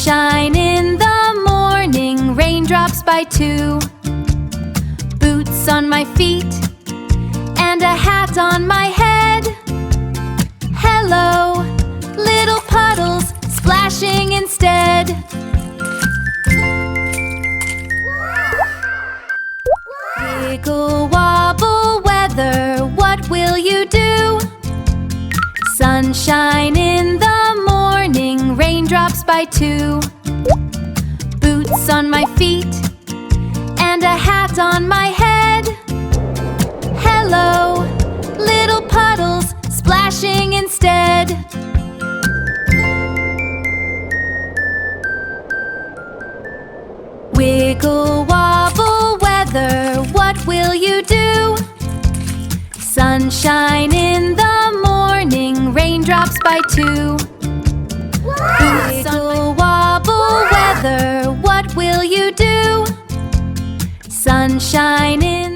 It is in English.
Sunshine in the morning, raindrops by two. Boots on my feet and a hat on my head. Hello, little puddles splashing instead. Wiggle-Wobble Weather, what will you do? Sunshine in the morning, raindrops by two. Boots on my feet and a hat on my head. Hello, little puddles splashing instead. Wiggle-Wobble Weather, what will you do? Sunshine in the morning, raindrops by two. Wiggle-Wobble Weather, what will you do? Sunshine in